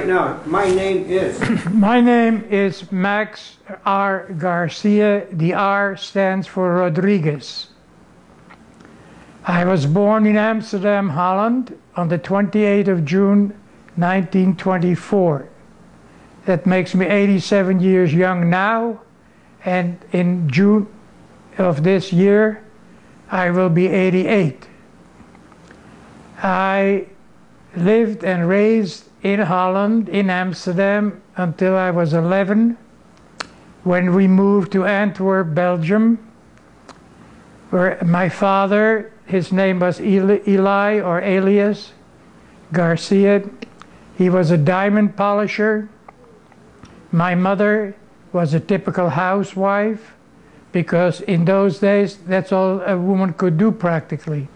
right now. My name is. My name is Max R Garcia. The R stands for Rodriguez. I was born in Amsterdam, Holland on the 28th of June 1924. That makes me 87 years young now, and in June of this year I will be 88. I lived and raised in Holland, in Amsterdam, until I was 11, when we moved to Antwerp, Belgium, where my father, his name was Eli or Elias Garcia. He was a diamond polisher. My mother was a typical housewife, because in those days that's all a woman could do practically.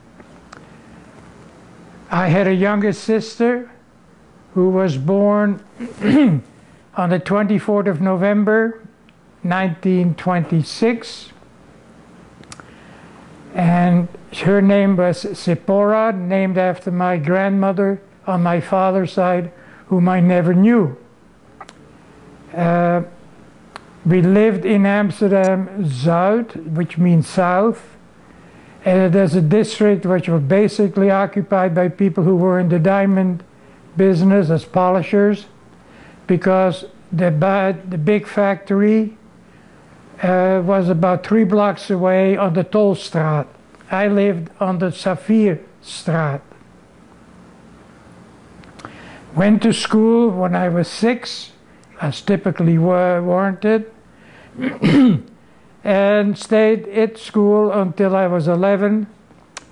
I had a younger sister who was born on the 24th of November 1926, and her name was Sephora, named after my grandmother on my father's side, whom I never knew. We lived in Amsterdam Zuid, which means south, and there's a district which was basically occupied by people who were in the diamond business as polishers, because the big factory was about 3 blocks away on the Tolstraat. I lived on the Saphirstraat. Went to school when I was 6, as typically warranted, and stayed at school until I was 11.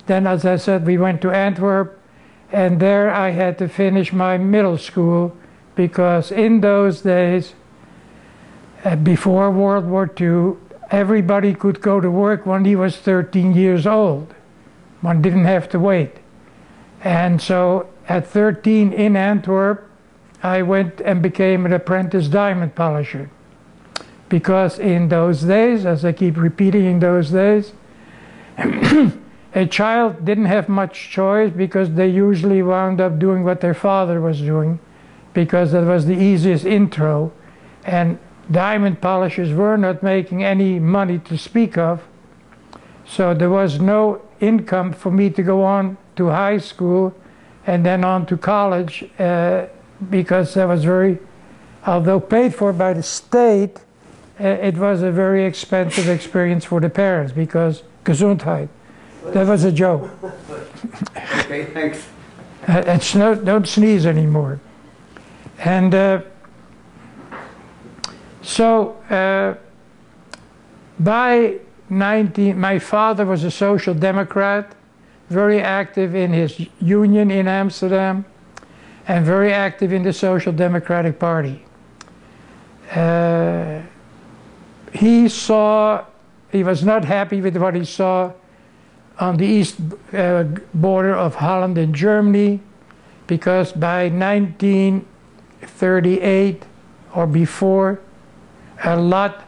Then, as I said, we went to Antwerp, and there I had to finish my middle school, because in those days, before World War II, everybody could go to work when he was 13 years old. One didn't have to wait. And so at 13 in Antwerp, I went and became an apprentice diamond polisher. Because in those days, as I keep repeating, in those days, a child didn't have much choice, because they usually wound up doing what their father was doing, because that was the easiest intro. And diamond polishers were not making any money to speak of, so there was no income for me to go on to high school and then on to college, because that was very, although paid for by the state, it was a very expensive experience for the parents, because Gesundheit. That was a joke. Okay, thanks. Don't sneeze anymore. And by my father was a social democrat, very active in his union in Amsterdam, and very active in the Social Democratic Party. He was not happy with what he saw on the east border of Holland and Germany, because by 1938 or before, a lot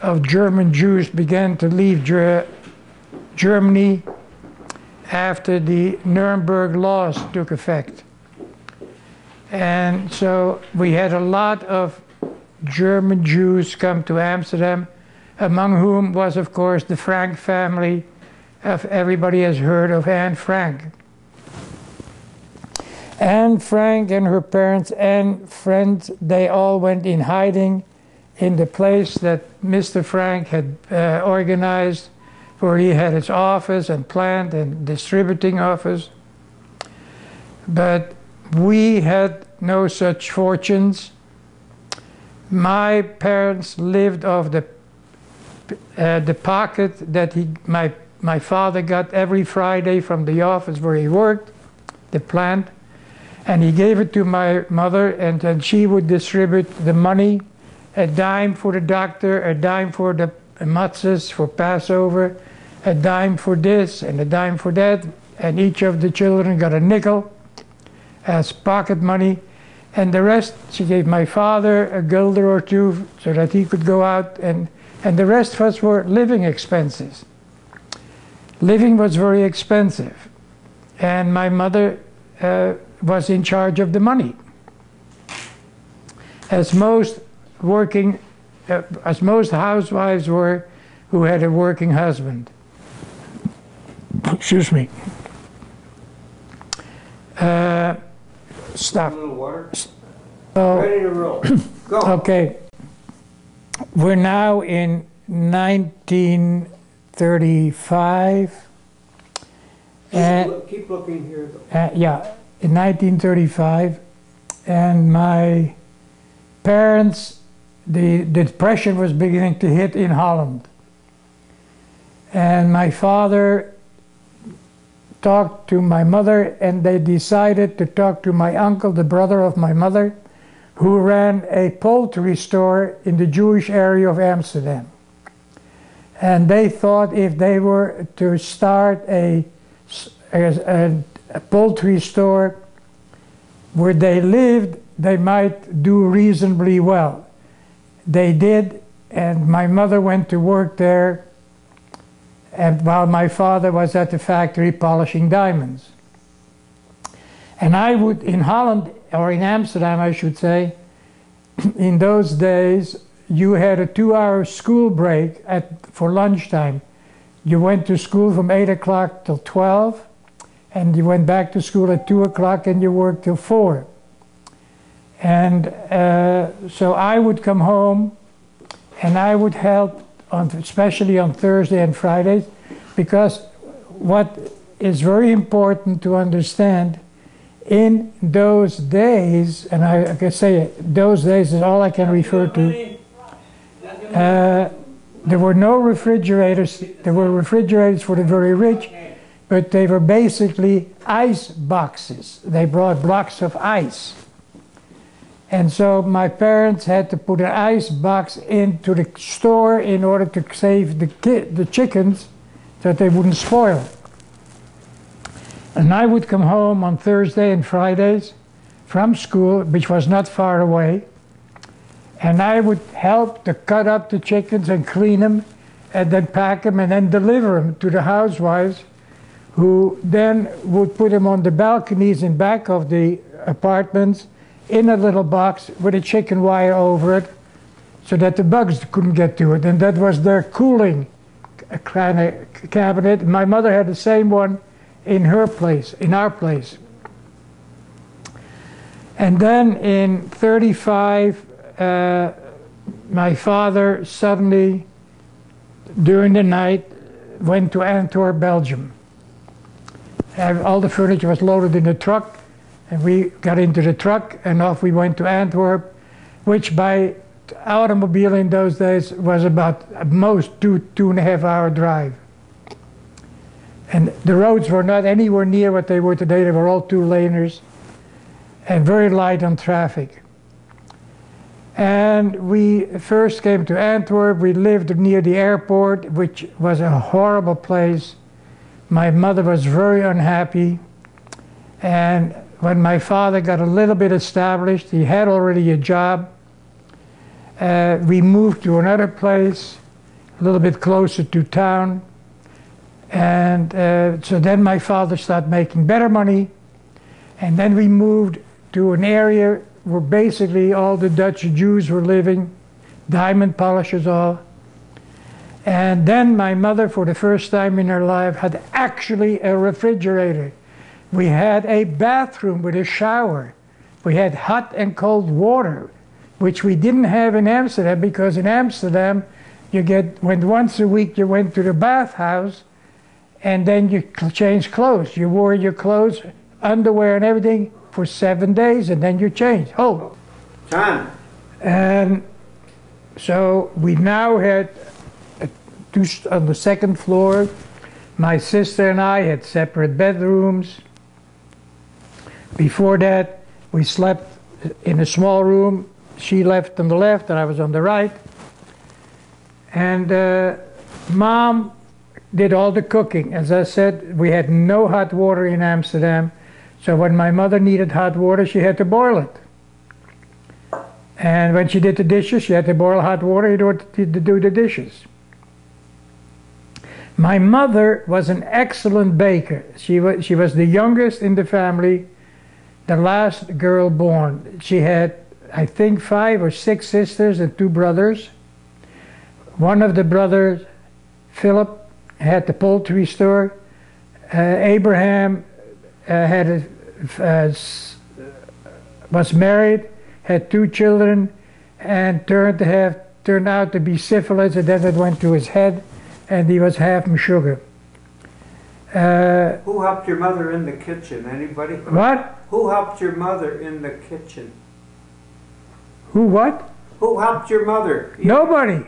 of German Jews began to leave Germany after the Nuremberg laws took effect. And so we had a lot of German Jews come to Amsterdam, among whom was, of course, the Frank family. Everybody has heard of Anne Frank. Anne Frank and her parents and friends, they all went in hiding in the place that Mr. Frank had organized, where he had his office and plant and distributing office. But we had no such fortunes. My parents lived off the pocket that my father got every Friday from the office where he worked, the plant, and he gave it to my mother, and then she would distribute the money, a dime for the doctor, a dime for the matzahs for Passover, a dime for this and a dime for that, and each of the children got a nickel as pocket money, and the rest she gave my father a gulder or two so that he could go out, and the rest of us were living expenses. Living was very expensive, and my mother was in charge of the money. as most working, as most housewives were who had a working husband. Excuse me. Stop. A little water. So, Ready to roll. Go. okay. We're now in 1935. Keep looking here. Yeah, in 1935, and my parents, the depression was beginning to hit in Holland. And my father talked to my mother, and they decided to talk to my uncle, the brother of my mother, who ran a poultry store in the Jewish area of Amsterdam. And they thought if they were to start a poultry store where they lived, they might do reasonably well. They did, and my mother went to work there, and while my father was at the factory polishing diamonds. And I would, in Holland, or in Amsterdam I should say, in those days you had a 2-hour school break for lunchtime. You went to school from 8 o'clock till 12, and you went back to school at 2 o'clock and you worked till 4. And so I would come home and I would help, especially on Thursday and Fridays, because what is very important to understand, in those days, and I can say those days is all I can refer to, there were no refrigerators. There were refrigerators for the very rich, but they were basically ice boxes. They brought blocks of ice. And so my parents had to put an ice box into the store in order to save the chickens so that they wouldn't spoil. And I would come home on Thursday and Fridays from school, which was not far away, and I would help to cut up the chickens and clean them and then pack them and then deliver them to the housewives, who then would put them on the balconies in back of the apartments in a little box with a chicken wire over it so that the bugs couldn't get to it. And that was their cooling kind of cabinet. My mother had the same one in her place, in our place. And then in 35, my father suddenly, during the night, went to Antwerp, Belgium. All the furniture was loaded in the truck, and we got into the truck and off we went to Antwerp, which by automobile in those days was about at most 2.5 hour drive. And the roads were not anywhere near what they were today. They were all 2-laners and very light on traffic. And we first came to Antwerp. We lived near the airport, which was a horrible place. My mother was very unhappy. And when my father got a little bit established, he had already a job. We moved to another place, a little bit closer to town. And so then my father started making better money. And then we moved to an area where basically all the Dutch Jews were living, diamond polishers all. And then my mother, for the first time in her life, had actually a refrigerator. We had a bathroom with a shower. We had hot and cold water, which we didn't have in Amsterdam, because in Amsterdam, when once a week you went to the bathhouse, and then you changed clothes. You wore your clothes, underwear and everything for 7 days, and then you changed. Oh. Time. And so we now had on the second floor, my sister and I had separate bedrooms. Before that, we slept in a small room. She left on the left and I was on the right. And Mom did all the cooking. As I said, we had no hot water in Amsterdam. So when my mother needed hot water, she had to boil it. And when she did the dishes, she had to boil hot water in order to do the dishes. My mother was an excellent baker. She was the youngest in the family, the last girl born. She had I think 5 or 6 sisters and 2 brothers. One of the brothers, Philip, had the poultry store. Abraham was married, had 2 children, and turned out to be syphilis, and then it went to his head, and he was half Meshuggah. Who helped your mother in the kitchen? Anybody? What? Who helped your mother in the kitchen? Who what? Who helped your mother? Nobody.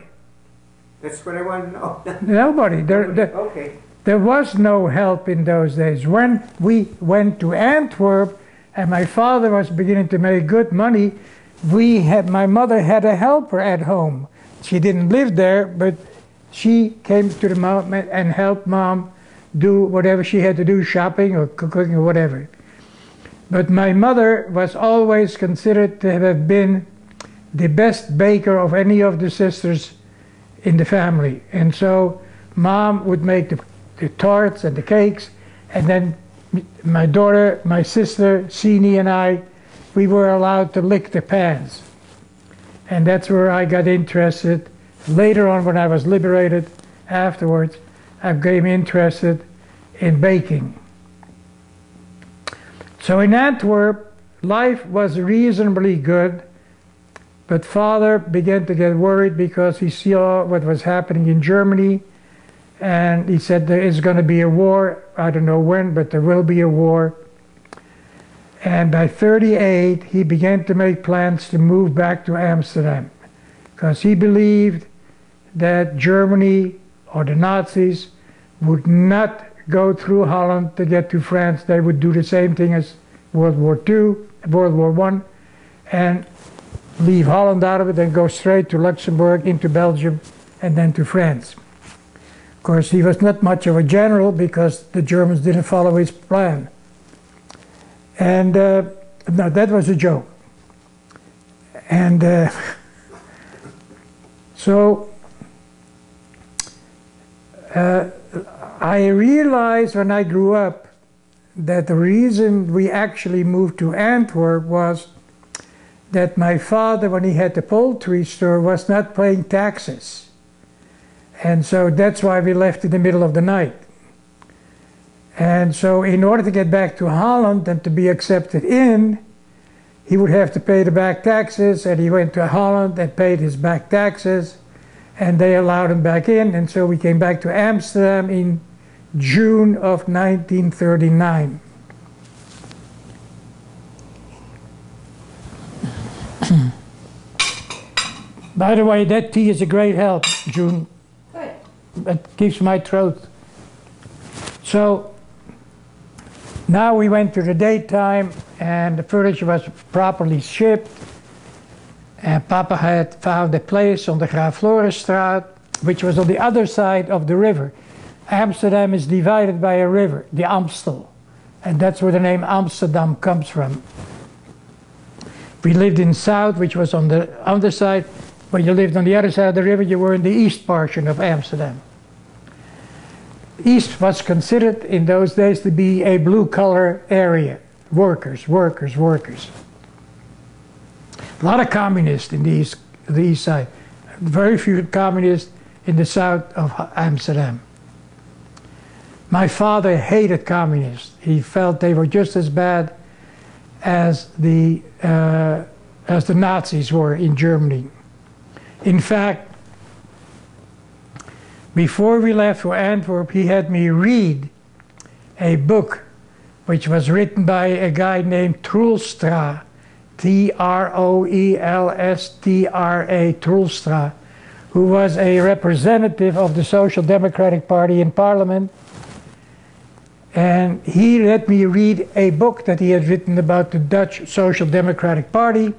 That's what I want to know. Nobody. Okay. There was no help in those days. When we went to Antwerp and my father was beginning to make good money, my mother had a helper at home. She didn't live there, but she came to the mountain and helped Mom do whatever she had to do, shopping or cooking or whatever. But my mother was always considered to have been the best baker of any of the sisters in the family. And so Mom would make the tarts and the cakes, and then my daughter, my sister, Sini, and I, we were allowed to lick the pans. And that's where I got interested. Later on, when I was liberated afterwards, I became interested in baking. So in Antwerp, life was reasonably good, but Father began to get worried because he saw what was happening in Germany, and he said there is going to be a war. I don't know when, but there will be a war. And by 38, he began to make plans to move back to Amsterdam because he believed that Germany or the Nazis would not go through Holland to get to France. They would do the same thing as World War II, World War I, and leave Holland out of it and go straight to Luxembourg, into Belgium, and then to France. Of course, he was not much of a general because the Germans didn't follow his plan. And no, that was a joke. And so I realized when I grew up that the reason we actually moved to Antwerp was that my father, when he had the poultry store, was not paying taxes. And so that's why we left in the middle of the night. And so in order to get back to Holland and to be accepted in, he would have to pay the back taxes, and he went to Holland and paid his back taxes, and they allowed him back in, and so we came back to Amsterdam in June of 1939. By the way, that tea is a great help, June. Good. It keeps my throat. So now we went to the daytime, and the furniture was properly shipped. And Papa had found a place on the Graaf Florisstraat, which was on the other side of the river. Amsterdam is divided by a river, the Amstel. And that's where the name Amsterdam comes from. We lived in South, which was on the underside. When you lived on the other side of the river, you were in the east portion of Amsterdam. East was considered in those days to be a blue-collar area. Workers, workers, workers. A lot of communists in the east side. Very few communists in the south of Amsterdam. My father hated communists. He felt they were just as bad as the Nazis were in Germany. In fact, before we left for Antwerp, he had me read a book which was written by a guy named Troelstra, T-R-O-E-L-S-T-R-A, Troelstra, who was a representative of the Social Democratic Party in Parliament. And he let me read a book that he had written about the Dutch Social Democratic Party.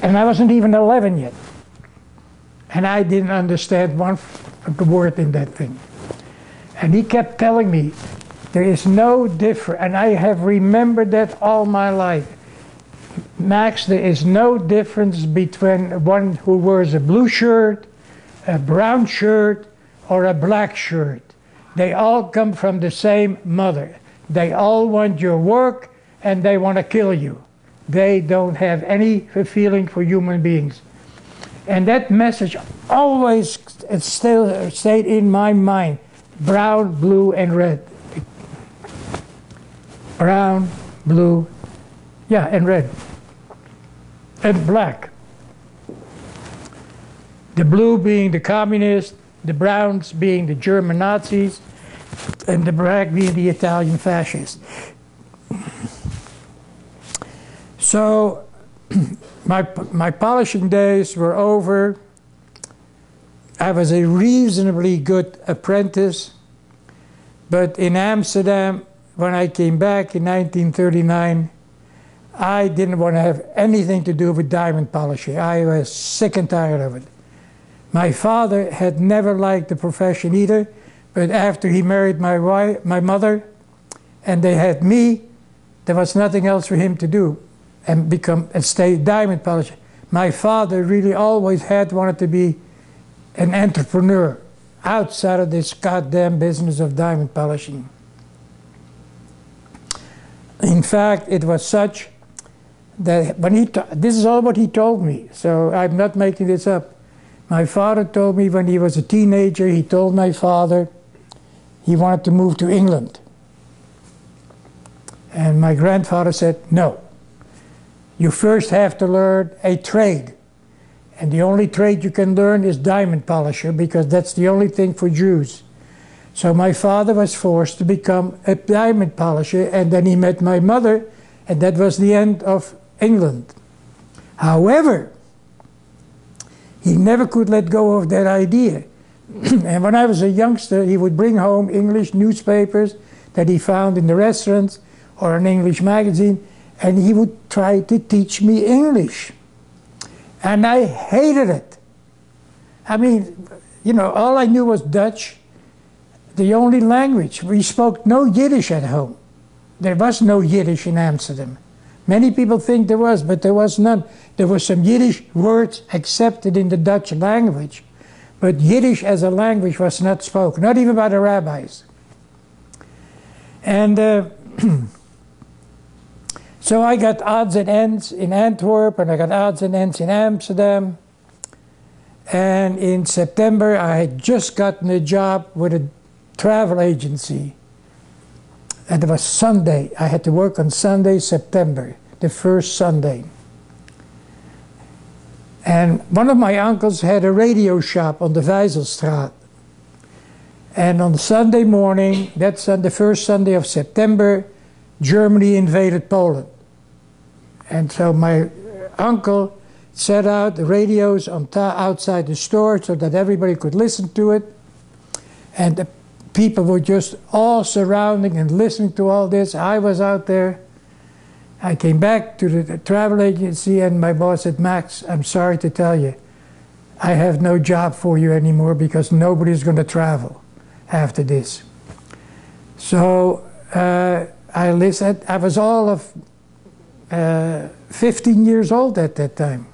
And I wasn't even 11 yet. And I didn't understand one word in that thing. And he kept telling me, there is no difference, and I have remembered that all my life. Max, there is no difference between one who wears a blue shirt, a brown shirt, or a black shirt. They all come from the same mother. They all want your work, and they want to kill you. they don't have any feeling for human beings. And that message always still stayed in my mind. Brown, blue, and red. Brown, blue, yeah, and red. And black. The blue being the communists, the browns being the German Nazis, and the black being the Italian fascists. So my polishing days were over. I was a reasonably good apprentice, but in Amsterdam, when I came back in 1939, I didn't want to have anything to do with diamond polishing. I was sick and tired of it. My father had never liked the profession either, but after he married my mother, and they had me, there was nothing else for him to do and stay diamond polisher. My father really always had wanted to be an entrepreneur outside of this goddamn business of diamond polishing. In fact, it was such that when this is all what he told me, so I'm not making this up. My father told me when he was a teenager, he told my father he wanted to move to England. And my grandfather said, no, you first have to learn a trade. And the only trade you can learn is diamond polisher, because that's the only thing for Jews. So my father was forced to become a diamond polisher, and then he met my mother, and that was the end of England. However, he never could let go of that idea. And when I was a youngster, he would bring home English newspapers that he found in the restaurants or an English magazine, and he would try to teach me English. And I hated it. I mean, you know, all I knew was Dutch, the only language. We spoke no Yiddish at home. There was no Yiddish in Amsterdam. Many people think there was, but there was none. There were some Yiddish words accepted in the Dutch language, but Yiddish as a language was not spoken, not even by the rabbis. And so I got odds and ends in Antwerp, and I got odds and ends in Amsterdam. And in September, I had just gotten a job with a travel agency. And it was Sunday. I had to work on Sunday, September, the first Sunday. And one of my uncles had a radio shop on the Vijzelstraat. And on Sunday morning, that's on the first Sunday of September, Germany invaded Poland. And so my uncle set out the radios on outside the store so that everybody could listen to it. And the people were just all surrounding and listening to all this. I was out there. I came back to the travel agency, and my boss said, Max, I'm sorry to tell you, I have no job for you anymore because nobody's going to travel after this. So I listened. I was all of 15 years old at that time.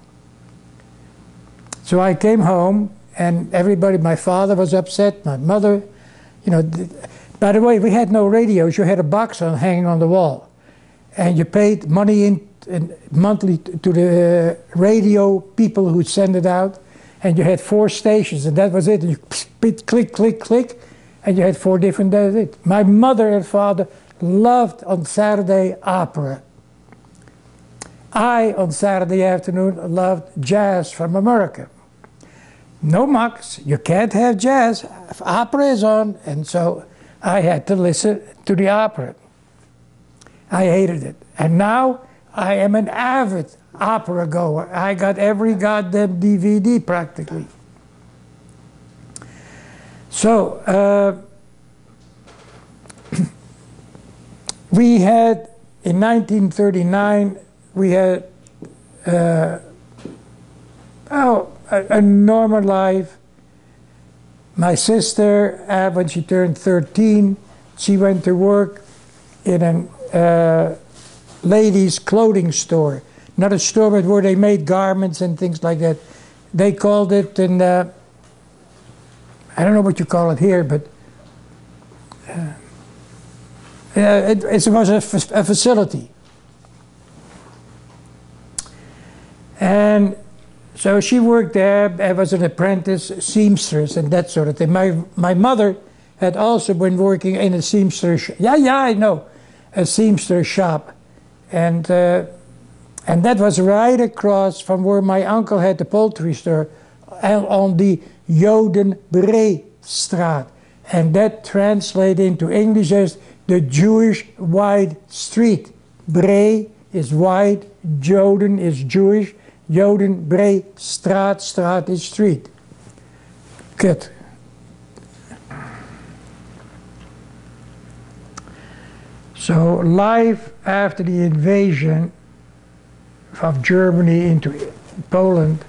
So I came home, and everybody, my father was upset, my mother, you know. By the way, we had no radios. You had a box hanging on the wall, and you paid money in monthly to the radio people who send it out, and you had 4 stations, and that was it. You click, click, click, and you had 4 different days. My mother and father loved on Saturday opera. I, on Saturday afternoon, loved jazz from America. No mucks, you can't have jazz. Opera is on, and so I had to listen to the opera. I hated it. And now I am an avid opera goer. I got every goddamn DVD practically. So, we had, in 1939, we had a normal life. My sister, when she turned 13, she went to work in a ladies' clothing store. Not a store, but where they made garments and things like that. They called it, and I don't know what you call it here, but it was a facility. And so she worked there. I was an apprentice seamstress and that sort of thing. My mother had also been working in a seamstress shop. Yeah, I know, a seamstress shop, and that was right across from where my uncle had the poultry store, on the Jodenbreestraat, and that translates into English as the Jewish wide street. Bree is wide, Joden is Jewish, Jodenbreestraat, straat is street. Good. So life after the invasion of Germany into Poland,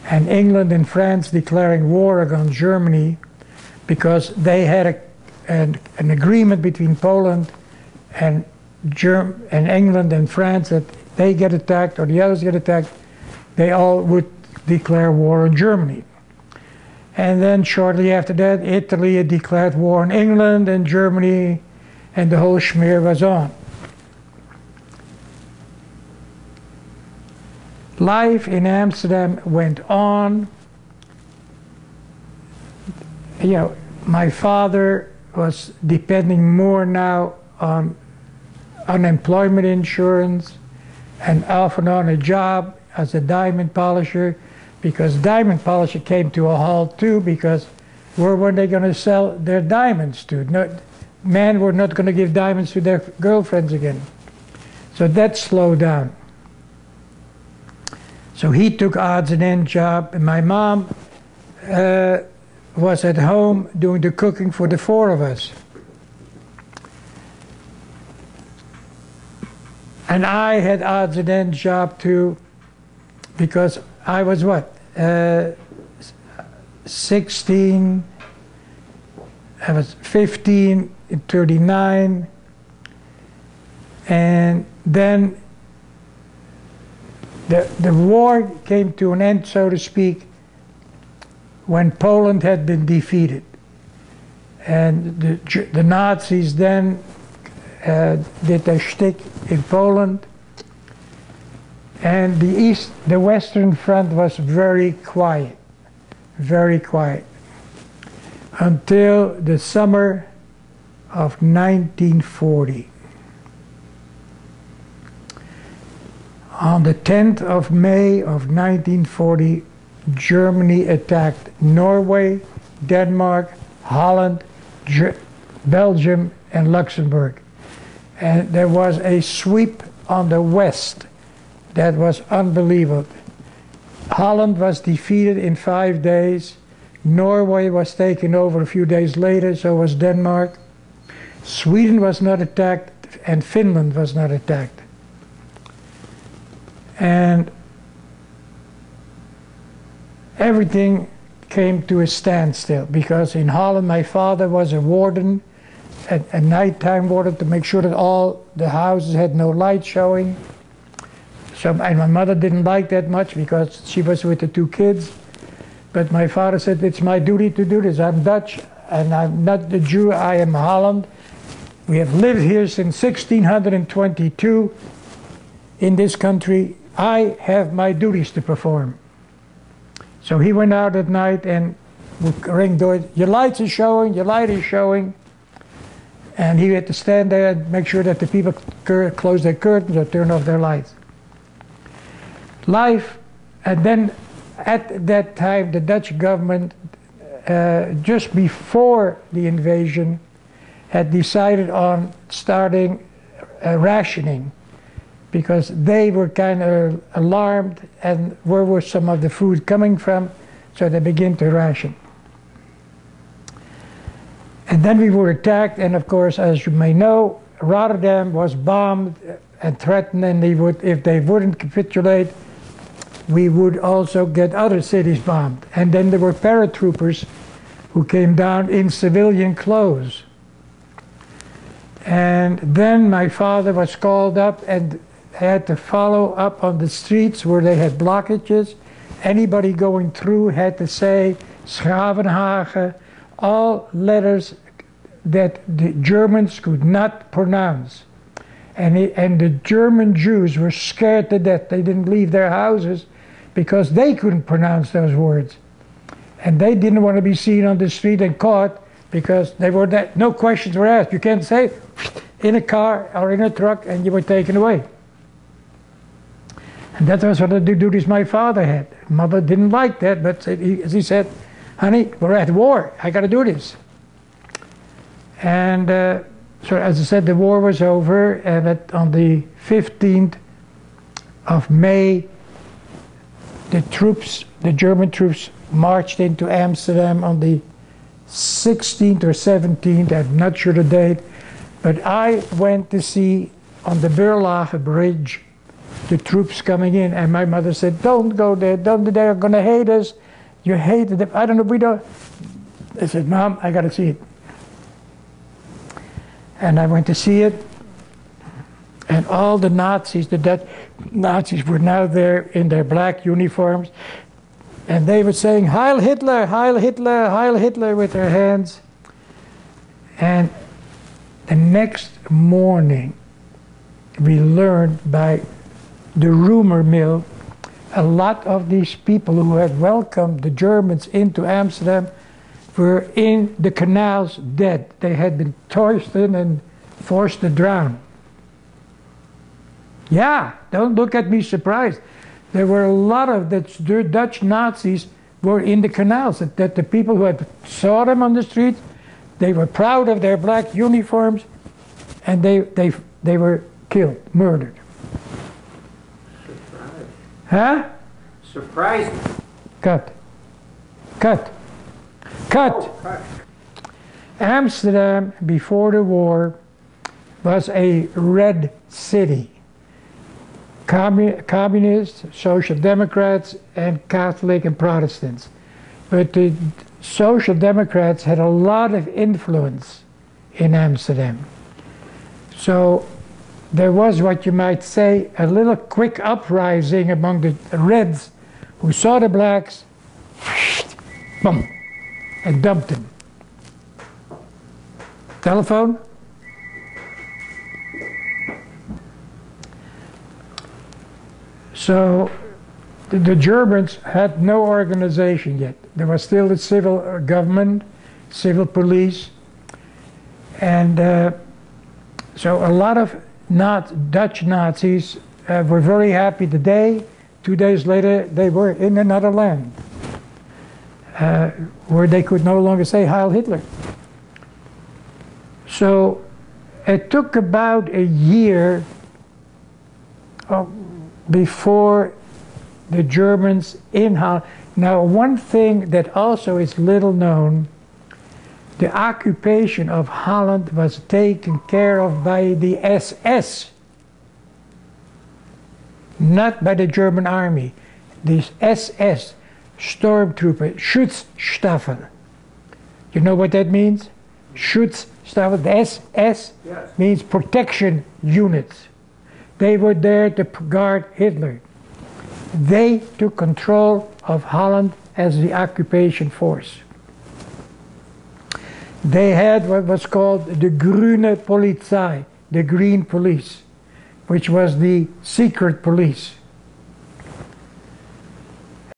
and England and France declaring war against Germany because they had an agreement between Poland and England and France that they get attacked or the others get attacked, they all would declare war on Germany. And then shortly after that, Italy had declared war on England and Germany, and the whole schmear was on. Life in Amsterdam went on. You know, my father was depending more now on unemployment insurance and off and on a job as a diamond polisher, because diamond polisher came to a halt too, because where were they going to sell their diamonds to? No, men were not going to give diamonds to their girlfriends again. So that slowed down. So he took odds and end job, and my mom was at home doing the cooking for the four of us. And I had odds and end job too, because I was what? 16, I was 15 in 39, and then the war came to an end, so to speak, when Poland had been defeated. And the Nazis then did their shtick in Poland. And the Western Front was very quiet, until the summer of 1940. On the 10th of May of 1940, Germany attacked Norway, Denmark, Holland, Belgium, and Luxembourg. And there was a sweep on the west that was unbelievable. Holland was defeated in 5 days. Norway was taken over a few days later, so was Denmark. Sweden was not attacked, and Finland was not attacked. And everything came to a standstill, because in Holland my father was a warden, a nighttime warden, to make sure that all the houses had no light showing. So, and my mother didn't like that much because she was with the 2 kids. But my father said, it's my duty to do this. I'm Dutch and I'm not the Jew, I am Holland. We have lived here since 1622 in this country. I have my duties to perform. So he went out at night and would ring doors. Your lights are showing, your light is showing. And he had to stand there and make sure that the people close their curtains or turn off their lights. Life, and then at that time the Dutch government, just before the invasion, had decided on starting rationing, because they were kind of alarmed and where was some of the food coming from, so they began to ration. And then we were attacked, and of course, as you may know, Rotterdam was bombed and threatened, and they would, if they wouldn't capitulate, we would also get other cities bombed. And then there were paratroopers who came down in civilian clothes. And then my father was called up and had to follow up on the streets where they had blockages. Anybody going through had to say Schravenhagen, all letters that the Germans could not pronounce. And the German Jews were scared to death. They didn't leave their houses because they couldn't pronounce those words. And they didn't want to be seen on the street and caught because they were no questions were asked. You can't say in a car or in a truck and you were taken away. And that was one of the duties my father had. Mother didn't like that, but he said, honey, we're at war. I got to do this. And so as I said, the war was over, and on the 15th of May, the German troops marched into Amsterdam on the 16th or 17th, I'm not sure the date, but I went to see on the Berlage Bridge the troops coming in, and my mother said, don't go there, they're going to hate us. You hate them. I don't know, we don't. I said, Mom, I got to see it. And I went to see it, and all the Nazis, the Dutch Nazis were now there in their black uniforms, and they were saying, Heil Hitler, Heil Hitler, Heil Hitler with their hands. And the next morning, we learned by the rumor mill, a lot of these people who had welcomed the Germans into Amsterdam were in the canals dead. They had been tossed in and forced to drown. Yeah, don't look at me surprised. There were a lot of the Dutch Nazis were in the canals, that the people who had saw them on the streets, they were proud of their black uniforms, and they were killed, murdered. Surprise. Huh? Surprised. Cut. Cut. Cut. Oh, cut. Amsterdam, before the war, was a red city. Communists, Social Democrats, and Catholic and Protestants. But the Social Democrats had a lot of influence in Amsterdam. So there was, what you might say, a little quick uprising among the Reds who saw the blacks, boom, and dumped them. Telephone? So the Germans had no organization yet. There was still the civil government, civil police, and so a lot of Dutch Nazis were very happy today. 2 days later, they were in another land where they could no longer say Heil Hitler. So it took about a year before the Germans in Holland. Now, one thing that also is little known, the occupation of Holland was taken care of by the SS, not by the German army. The SS, stormtrooper, Schutzstaffel. You know what that means? Schutzstaffel, the SS Yes. means protection units. They were there to guard Hitler. They took control of Holland as the occupation force. They had what was called the Grüne Polizei, the Green Police, which was the secret police.